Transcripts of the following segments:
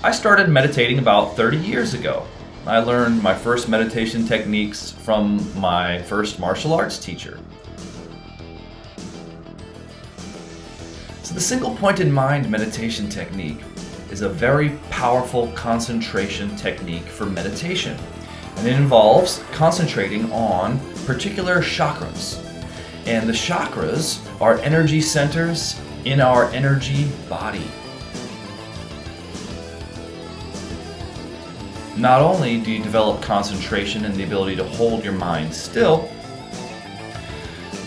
I started meditating about 30 years ago. I learned my first meditation techniques from my first martial arts teacher. So the single pointed mind meditation technique is a very powerful concentration technique for meditation. And it involves concentrating on particular chakras. And the chakras are energy centers in our energy body. Not only do you develop concentration and the ability to hold your mind still,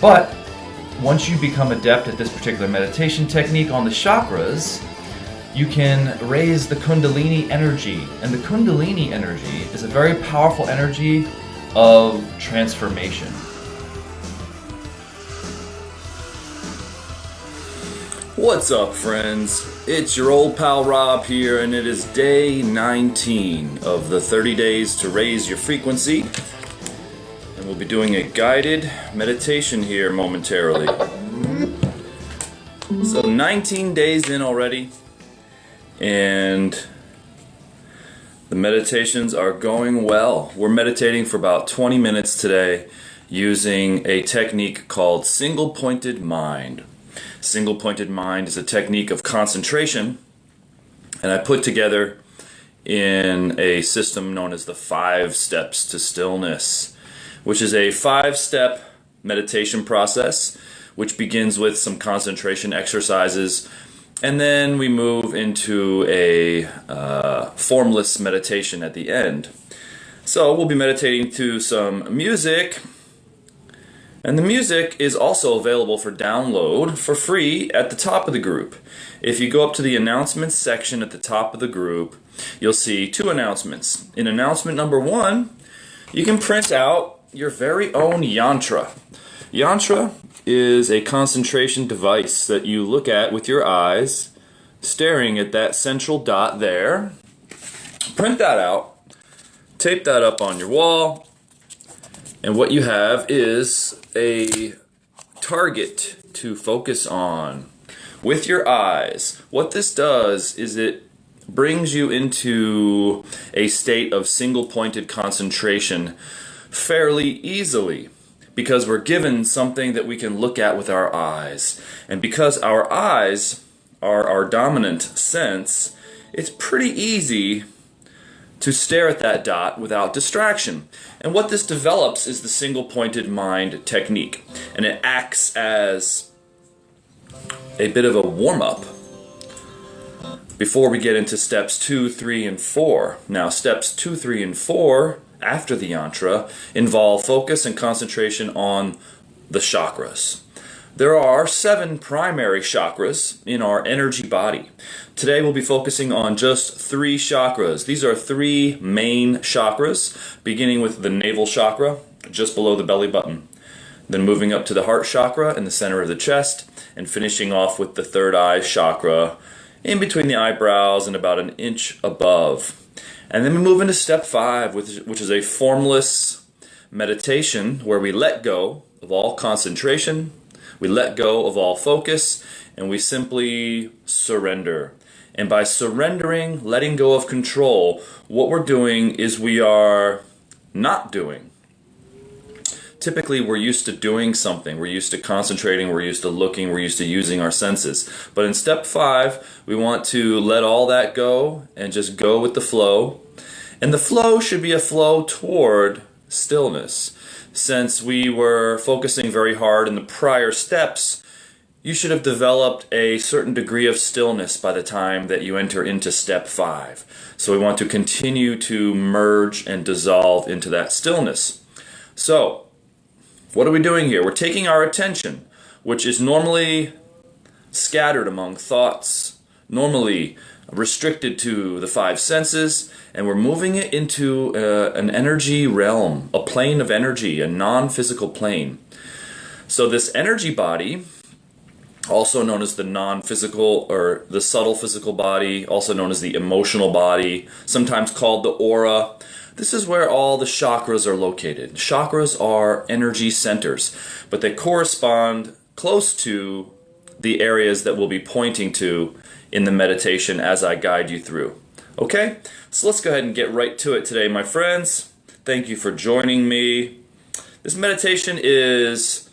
but once you become adept at this particular meditation technique on the chakras, you can raise the Kundalini energy. And the Kundalini energy is a very powerful energy of transformation. What's up, friends? It's your old pal Rob here, and it is day 19 of the 30 days to raise your frequency. And we'll be doing a guided meditation here momentarily. So 19 days in already, and the meditations are going well. We're meditating for about 20 minutes today using a technique called single-pointed mind. Single-pointed mind is a technique of concentration, and I put together in a system known as the 5 Steps to Stillness, which is a 5-step meditation process which begins with some concentration exercises, and then we move into a formless meditation at the end. So we'll be meditating to some music. And the music is also available for download for free at the top of the group. If you go up to the announcements section at the top of the group, you'll see 2 announcements. In announcement number 1, you can print out your very own yantra. Yantra is a concentration device that you look at with your eyes, staring at that central dot there. Print that out, tape that up on your wall, and what you have is a target to focus on with your eyes. What this does is it brings you into a state of single-pointed concentration fairly easily, because we're given something that we can look at with our eyes. And because our eyes are our dominant sense, it's pretty easy to stare at that dot without distraction. And what this develops is the single-pointed mind technique. And it acts as a bit of a warm-up before we get into steps 2, 3, and 4. Now, steps 2, 3, and 4, after the yantra, involve focus and concentration on the chakras. There are 7 primary chakras in our energy body. Today we'll be focusing on just 3 chakras. These are 3 main chakras, beginning with the navel chakra, just below the belly button. Then moving up to the heart chakra in the center of the chest, and finishing off with the third eye chakra in between the eyebrows and about an inch above. And then we move into step 5, which is a formless meditation where we let go of all concentration, we let go of all focus, and we simply surrender. And by surrendering, letting go of control, what we're doing is we are not doing. Typically, we're used to doing something. We're used to concentrating, we're used to looking, we're used to using our senses. But in step 5, we want to let all that go and just go with the flow. And the flow should be a flow toward stillness. Since we were focusing very hard in the prior steps, you should have developed a certain degree of stillness by the time that you enter into step 5. So we want to continue to merge and dissolve into that stillness. So, what are we doing here? We're taking our attention, which is normally scattered among thoughts, normally restricted to the 5 senses, and we're moving it into an energy realm, a plane of energy, a non-physical plane. So this energy body, also known as the non-physical or the subtle physical body, also known as the emotional body, sometimes called the aura, this is where all the chakras are located. Chakras are energy centers, but they correspond close to the areas that we'll be pointing to in the meditation as I guide you through. Okay, so let's go ahead and get right to it today, my friends. Thank you for joining me. This meditation is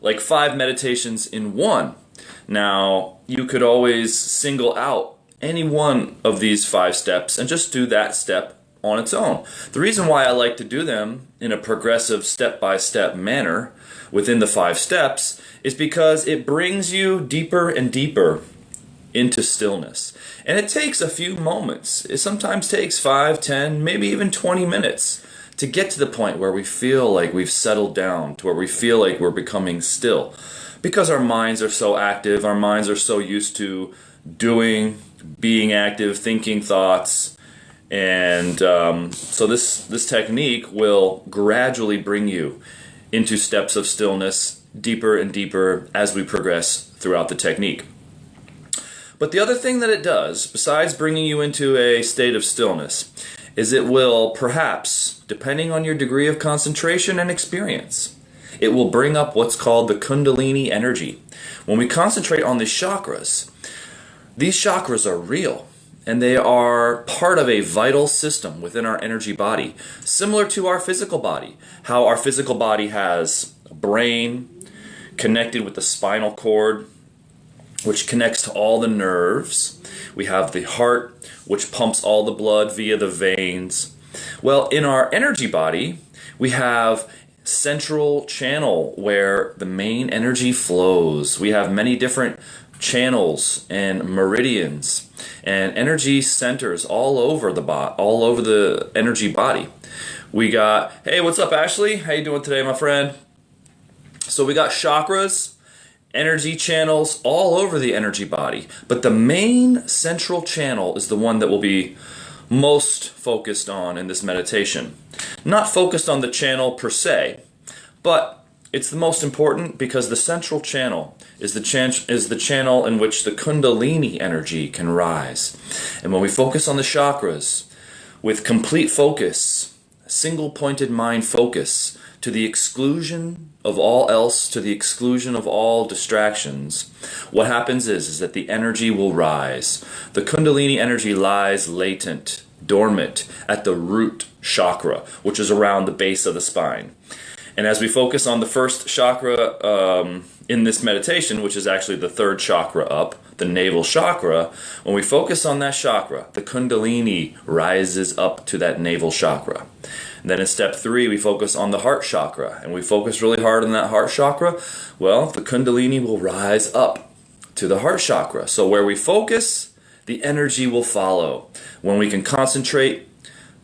like 5 meditations in one. Now, you could always single out any one of these 5 steps and just do that step on its own. The reason why I like to do them in a progressive step-by-step manner within the 5 steps is because it brings you deeper and deeper into stillness. And it takes a few moments. It sometimes takes 5, 10, maybe even 20 minutes to get to the point where we feel like we've settled down, to where we feel like we're becoming still. Because our minds are so active, our minds are so used to doing, being active, thinking thoughts. And so this technique will gradually bring you into steps of stillness deeper and deeper as we progress throughout the technique. But the other thing that it does, besides bringing you into a state of stillness, is it will perhaps, depending on your degree of concentration and experience, it will bring up what's called the Kundalini energy. When we concentrate on the chakras, these chakras are real, and they are part of a vital system within our energy body, similar to our physical body. How our physical body has a brain connected with the spinal cord, which connects to all the nerves. We have the heart, which pumps all the blood via the veins. Well, in our energy body, we have central channel where the main energy flows. We have many different channels and meridians and energy centers all over the energy body. We got, hey, what's up, Ashley? How you doing today, my friend? So we got chakras, energy channels all over the energy body, but the main central channel is the one that will be most focused on in this meditation. Not focused on the channel per se, but it's the most important because the central channel is the channel in which the Kundalini energy can rise. And when we focus on the chakras with complete focus, single pointed mind focus, to the exclusion of all else, to the exclusion of all distractions, what happens is that the energy will rise. The Kundalini energy lies latent, dormant, at the root chakra, which is around the base of the spine. And as we focus on the first chakra in this meditation, which is actually the 3rd chakra up, the navel chakra, when we focus on that chakra, the Kundalini rises up to that navel chakra. And then in step 3, we focus on the heart chakra, and we focus really hard on that heart chakra. Well, the Kundalini will rise up to the heart chakra. So where we focus, the energy will follow. When we can concentrate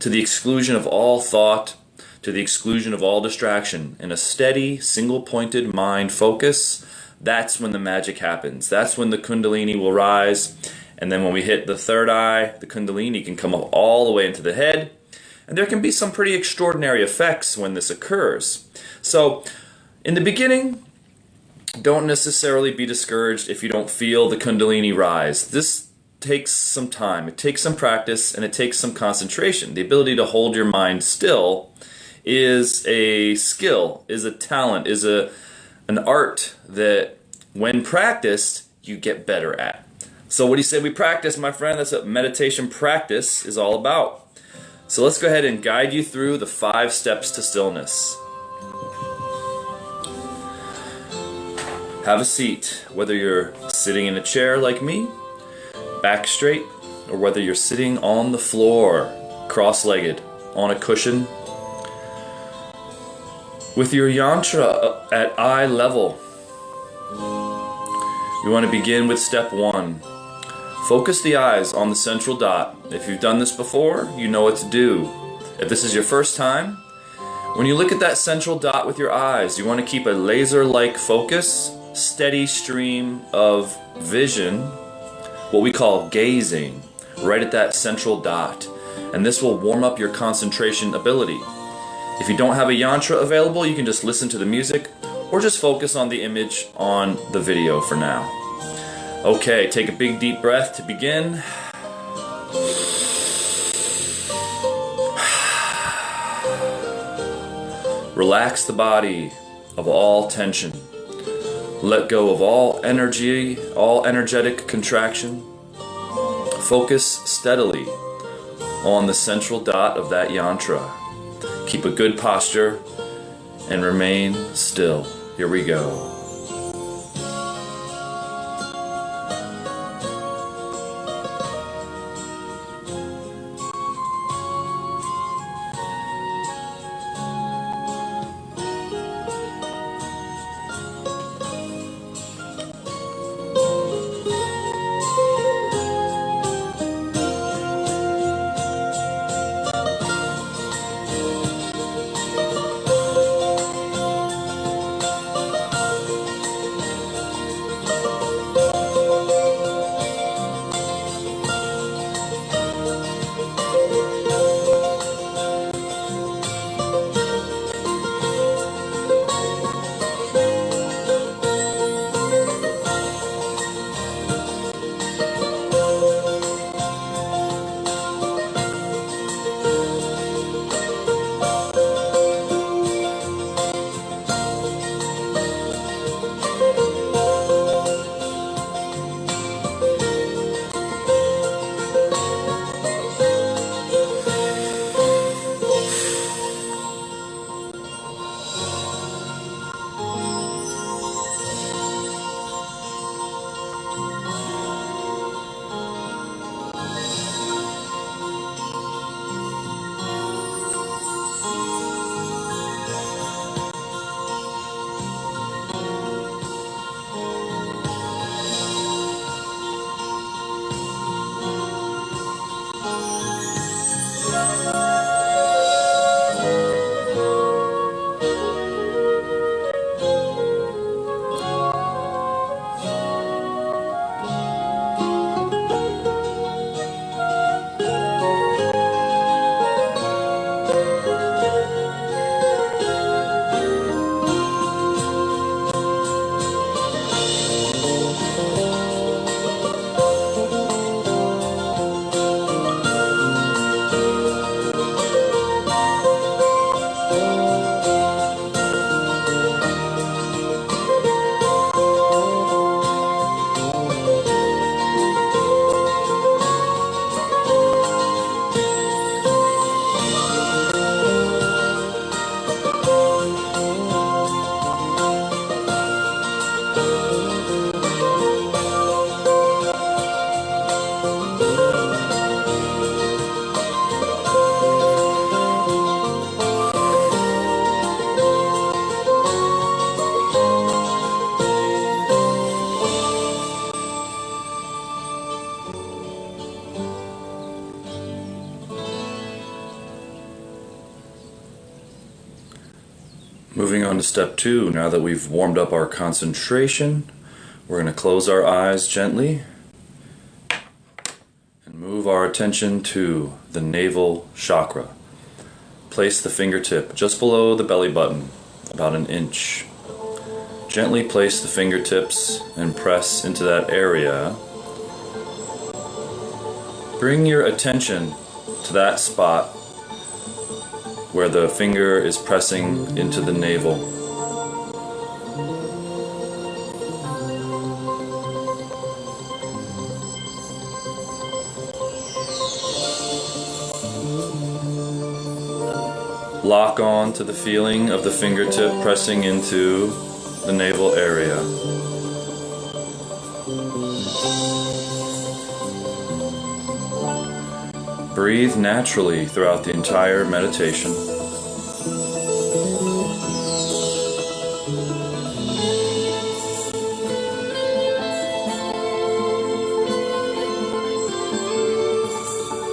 to the exclusion of all thought, to the exclusion of all distraction, in a steady, single-pointed mind focus, that's when the magic happens. That's when the Kundalini will rise. And then when we hit the 3rd eye, the Kundalini can come up all the way into the head. And there can be some pretty extraordinary effects when this occurs. So, in the beginning, don't necessarily be discouraged if you don't feel the Kundalini rise. This takes some time, it takes some practice, and it takes some concentration. The ability to hold your mind still is a skill, is a talent, is an art that, when practiced, you get better at. So what do you say we practice, my friend? That's what meditation practice is all about. So let's go ahead and guide you through the 5 steps to stillness. Have a seat, whether you're sitting in a chair like me, back straight, or whether you're sitting on the floor, cross-legged, on a cushion, with your yantra at eye level. We want to begin with step 1. Focus the eyes on the central dot. If you've done this before, you know what to do. If this is your first time, when you look at that central dot with your eyes, you want to keep a laser-like focus, steady stream of vision, what we call gazing, right at that central dot. And this will warm up your concentration ability. If you don't have a yantra available, you can just listen to the music or just focus on the image on the video for now. Okay, take a big deep breath to begin. Relax the body of all tension. Let go of all energy, all energetic contraction. Focus steadily on the central dot of that yantra. Keep a good posture and remain still. Here we go. Moving on to step 2, now that we've warmed up our concentration, we're going to close our eyes gently and move our attention to the navel chakra. Place the fingertip just below the belly button, about an inch. Gently place the fingertips and press into that area. Bring your attention to that spot where the finger is pressing into the navel. Lock on to the feeling of the fingertip pressing into the navel area. Breathe naturally throughout the entire meditation.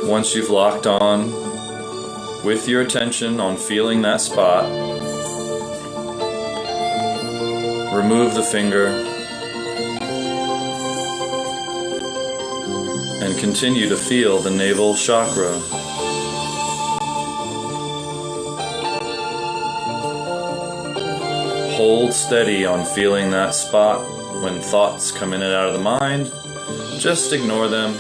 Once you've locked on with your attention on feeling that spot, remove the finger and continue to feel the navel chakra. Hold steady on feeling that spot. When thoughts come in and out of the mind, just ignore them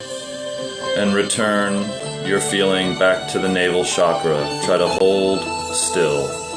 and return your feeling back to the navel chakra. Try to hold still.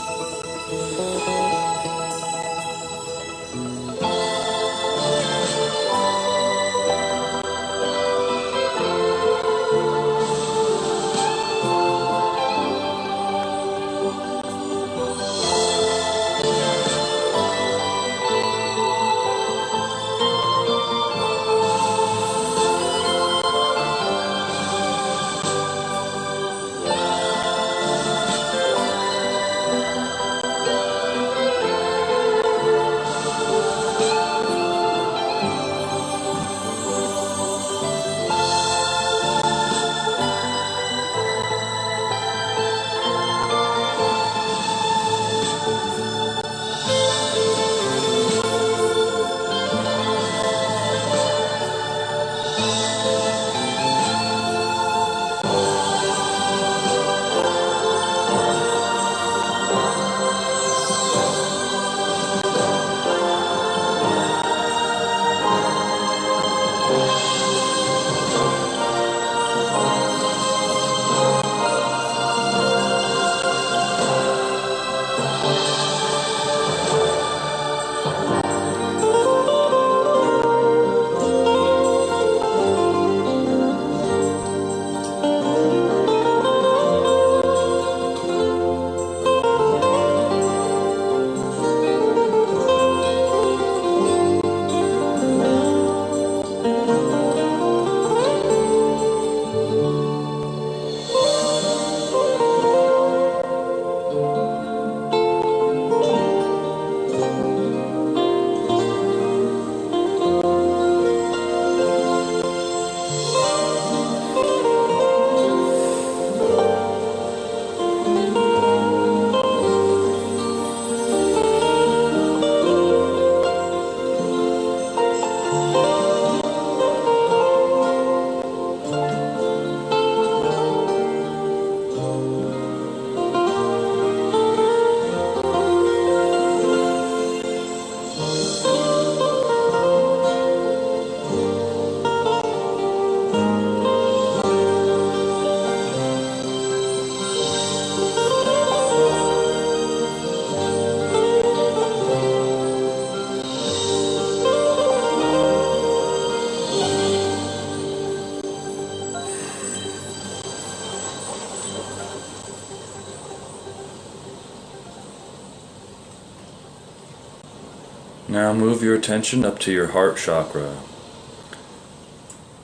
Now move your attention up to your heart chakra.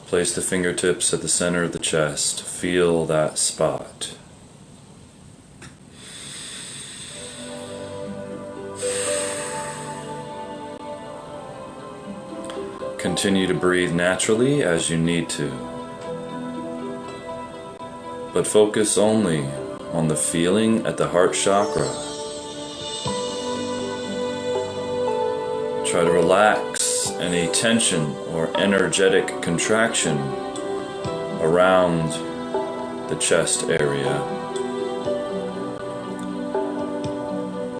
Place the fingertips at the center of the chest. Feel that spot. Continue to breathe naturally as you need to, but focus only on the feeling at the heart chakra. Try to relax any tension or energetic contraction around the chest area.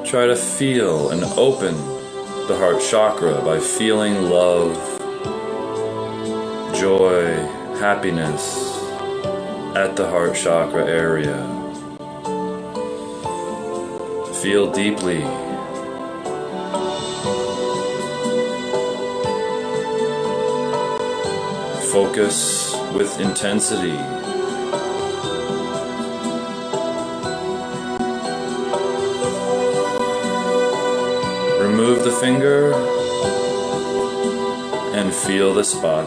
Try to feel and open the heart chakra by feeling love, joy, happiness at the heart chakra area. Feel deeply. Focus with intensity. Remove the finger and feel the spot.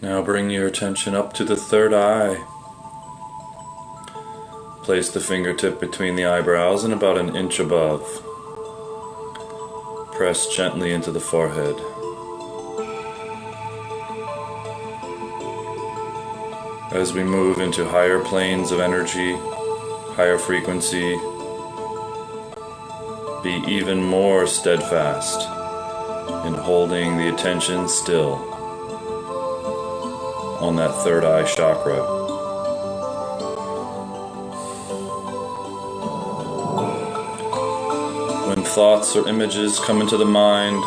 Now bring your attention up to the third eye. Place the fingertip between the eyebrows and about an inch above. Press gently into the forehead. As we move into higher planes of energy, higher frequency, be even more steadfast in holding the attention still on that third eye chakra. When thoughts or images come into the mind,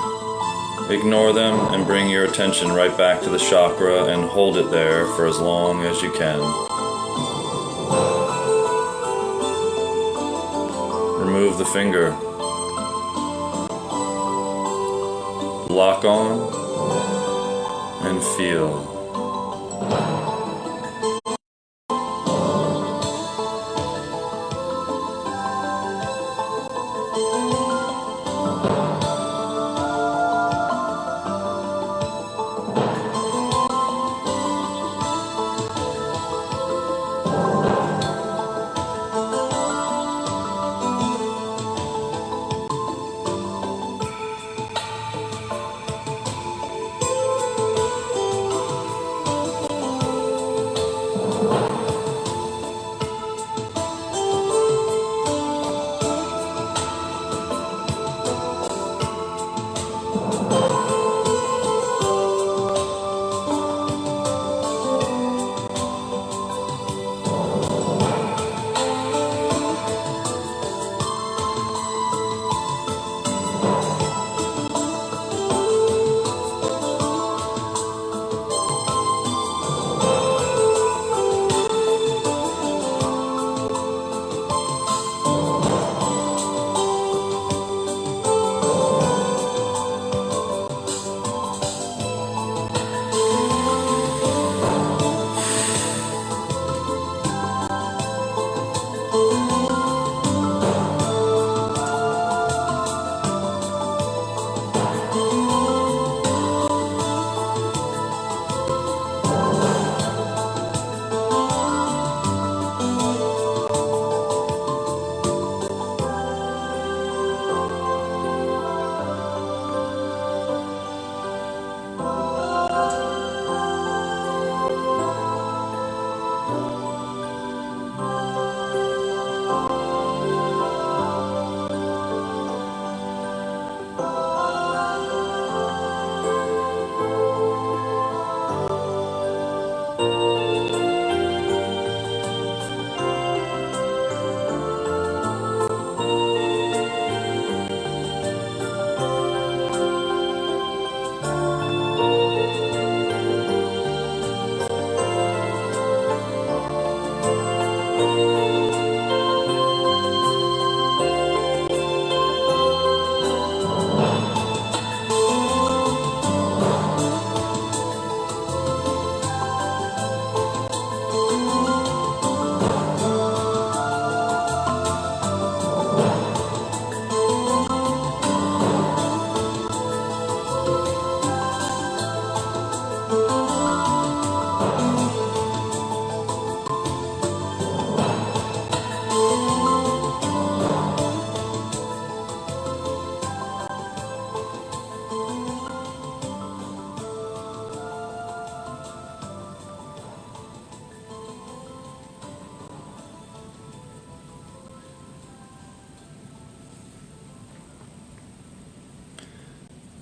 ignore them and bring your attention right back to the chakra and hold it there for as long as you can. Remove the finger. Lock on and feel.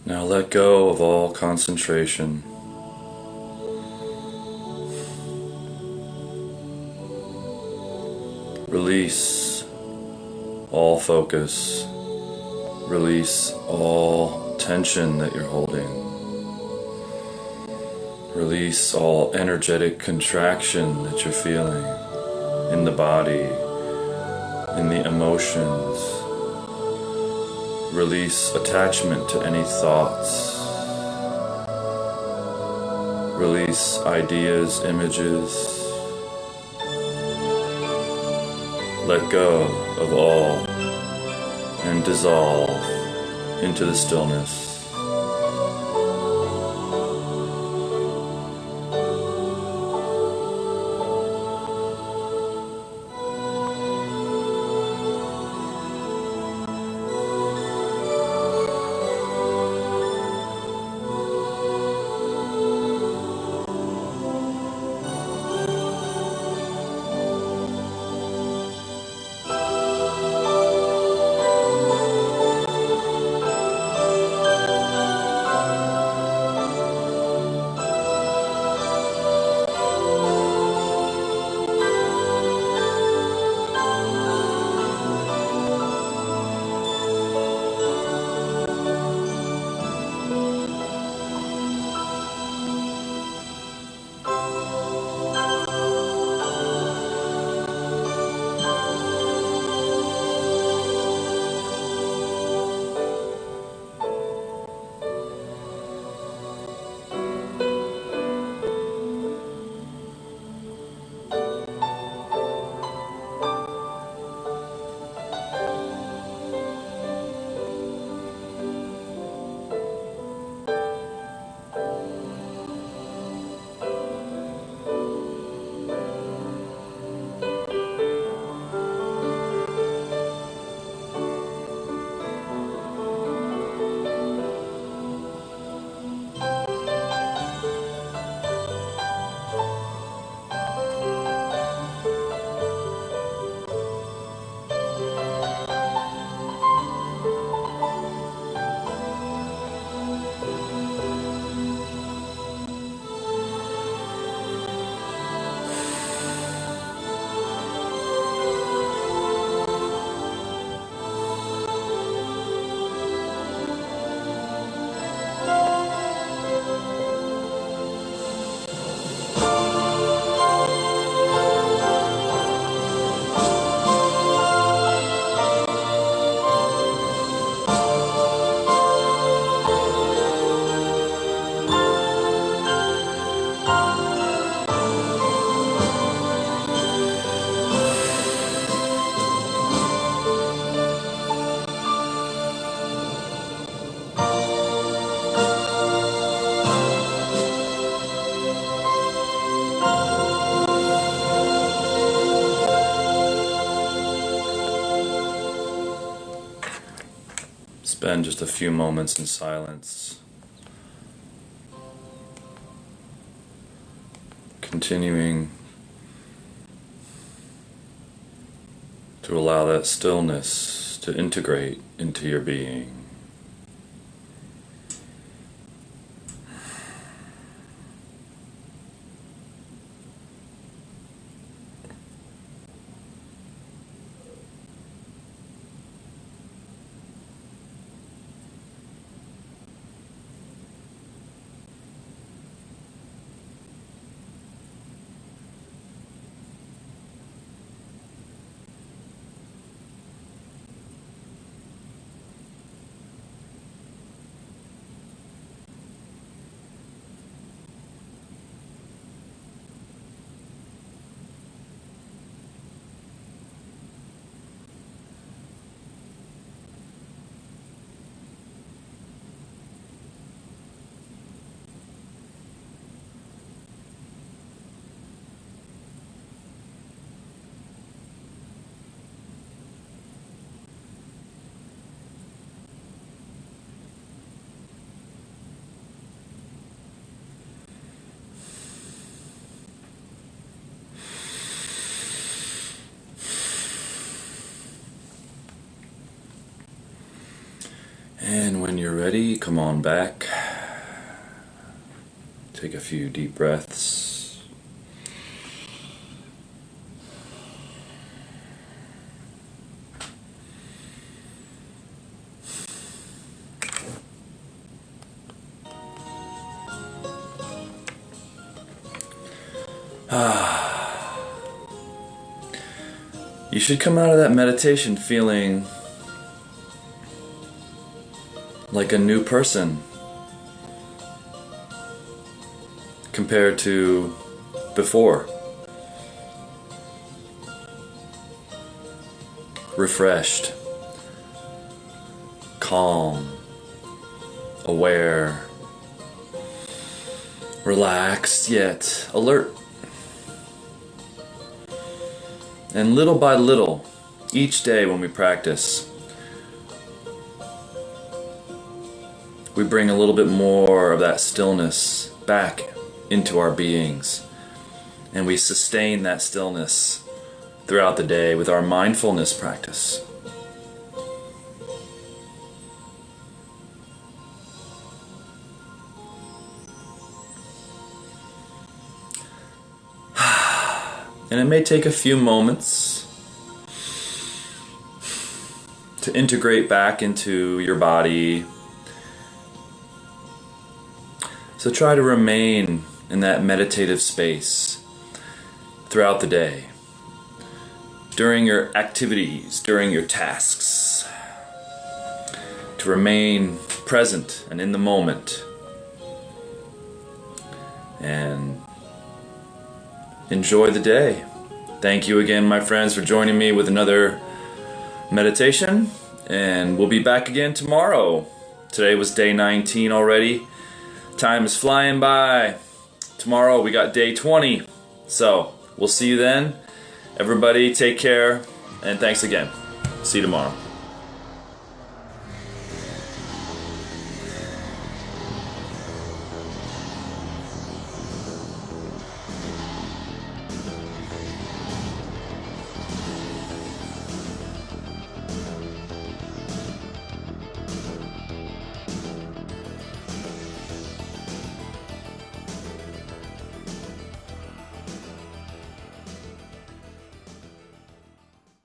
Now let go of all concentration. Release all focus. Release all tension that you're holding. Release all energetic contraction that you're feeling in the body, in the emotions. Release attachment to any thoughts. Release ideas, images. Let go of all and dissolve into the stillness. spend just a few moments in silence, continuing to allow that stillness to integrate into your being. And when you're ready, come on back. Take a few deep breaths. You should come out of that meditation feeling like a new person compared to before. Refreshed, calm, aware, relaxed yet alert. And little by little, each day when we practice, we bring a little bit more of that stillness back into our beings. And we sustain that stillness throughout the day with our mindfulness practice. And it may take a few moments to integrate back into your body. So try to remain in that meditative space throughout the day, during your activities, during your tasks, to remain present and in the moment, and enjoy the day. Thank you again, my friends, for joining me with another meditation, and we'll be back again tomorrow. Today was day 19 already. Time is flying by. Tomorrow we got day 20. So we'll see you then. Everybody take care, and thanks again. See you tomorrow.